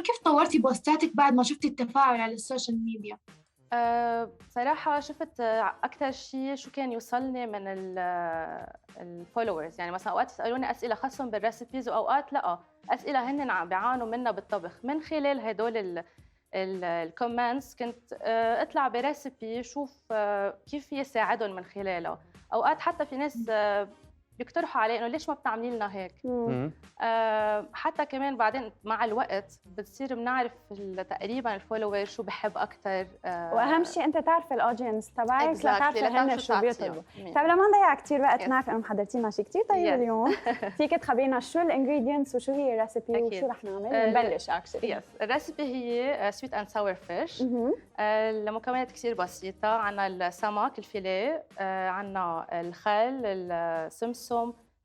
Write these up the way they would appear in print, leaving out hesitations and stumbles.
نور، كيف طورتي بوستاتك بعد ما شفتي التفاعل على السوشيال ميديا؟ بصراحة شُفت أكتر شي شو كان يوصلني من الfollowers، يعني مثلًا أوقات يسألوني أسئلة خاصةً بالrecipes وأوقات لأ، أسئلة هنّن عم بيعانوا منّا بالطبخ، من خلال هدول الcomments كنت أطلع برecipe شوف كيف فيي ساعدهم من خلالها. أوقات حتى في ناس بيقترحوا علي إنه ليش ما بتعملي لنا هيك؟ إمم. حتى كمان بعدين مع الوقت بتصير بنعرف تقريبًا الfollower شو بيحب أكتر. واهم شيء انت تعرف الاودينس تبعك exactly لتعرفي هن شو تعطيهم. بيطلبوا. طيب لما نضيع كثير وقت، Yes. نعرف انه محضرتي لنا شيء كثير طيب Yes. اليوم. فيك تخبرينا شو الانجريدينتس وشو هي الريسبي أكيد. وشو رح نعمل ونبلش اكشلي. يس، الريسبي هي sweet and sour fish. المكونات كثير بسيطة، عنا السمك الفيليه، عنا الخل، السمسم،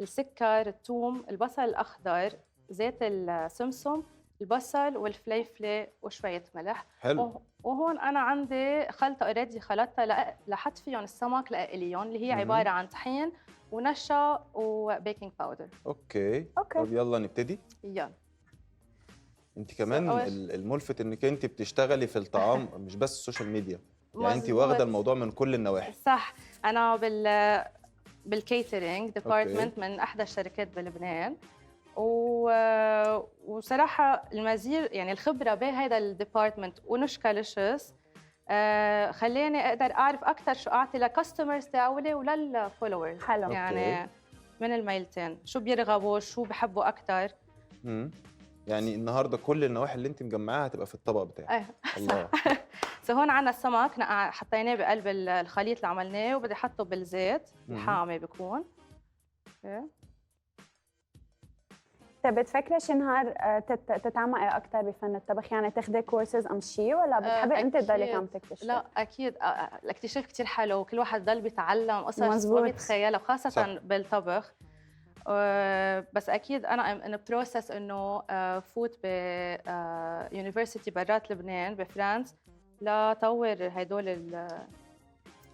السكر، الثوم، البصل الأخضر، زيت السمسم، البصل والفليفلة وشوية ملح. حلو. وهون أنا عندي خلطة اوريدي خلطتها لحط فيهم السمك لأقليهم، اللي هي عبارة عن طحين ونشا وبيكنج باودر. اوكي. طب يلا نبتدي. يلا. انت كمان الملفت انك انت بتشتغلي في الطعام مش بس السوشيال ميديا، يعني انت واخده الموضوع من كل النواحي. صح، انا بالكيترينج ديبارتمنت من احدى الشركات بلبنان، وصراحه المزير يعني الخبره بهذا الديبارتمنت ونشكالشس خلاني اقدر اعرف اكثر شو اعطي للكاستمرز تاعولي وللفولورز. حلو. يعني من الميلتين شو بيرغبوا شو بحبوا اكثر. يعني النهارده كل النواحي اللي انت مجمعاها هتبقى في الطبق بتاعك. الله. هون عندنا السمك حطيناه بقلب الخليط اللي عملناه، وبدي احطه بالزيت الحامي بيكون. طيب بتفكري شي نهار تتعمقي اكثر بفن الطبخ، يعني تاخذي كورسز ام شي، ولا بتحبي انت تضلك عم تكتشفي؟ لا اكيد، الاكتشاف كثير حلو، وكل واحد ضل بيتعلم قصص ما مزبوط. بيتخيلها وخاصه صح. بالطبخ. بس اكيد انا ان بروسس انه فوت ب يونيفرسيتي برات لبنان بفرانس لطور هدول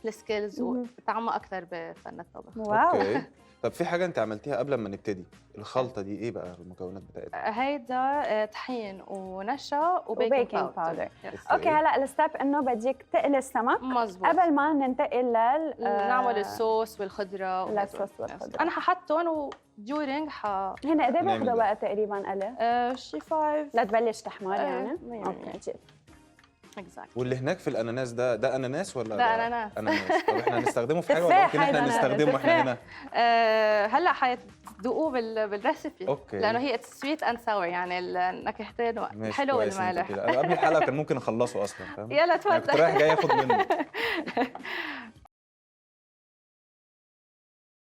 السكيلز وتعمق اكثر بفن الطبخ. واو. اوكي. طب في حاجه انت عملتيها قبل ما نبتدي؟ الخلطه دي ايه بقى المكونات بتاعتها؟ هيدا طحين ونشا وبيكنج باودر. اوكي، هلا الستيب انه بدك تقلي السمك. مزبوط. قبل ما ننتقل نعمل الصوص والخضره. الصوص والخضره انا ححطهم وديورينج هنا قد ايه بياخذوا وقت تقريبا قلي؟ شي 5 لتبلش تحمر يعني؟ اوكي جيد. اكزاكتلي. واللي هناك في الاناناس ده اناناس ولا ده اناناس؟ اناناس. طب احنا هنستخدمه في حاجه ولا ممكن احنا نستخدمه احنا هنا؟ هلا حيدوقوه بالريسبي. اوكي. لانه هي سويت اند ساور، يعني النكهتين الحلو والمالح. قبل الحلقه كان ممكن اخلصه اصلا، فاهم؟ يلا يعني كنت تفضل. رايح جاي اخد منه.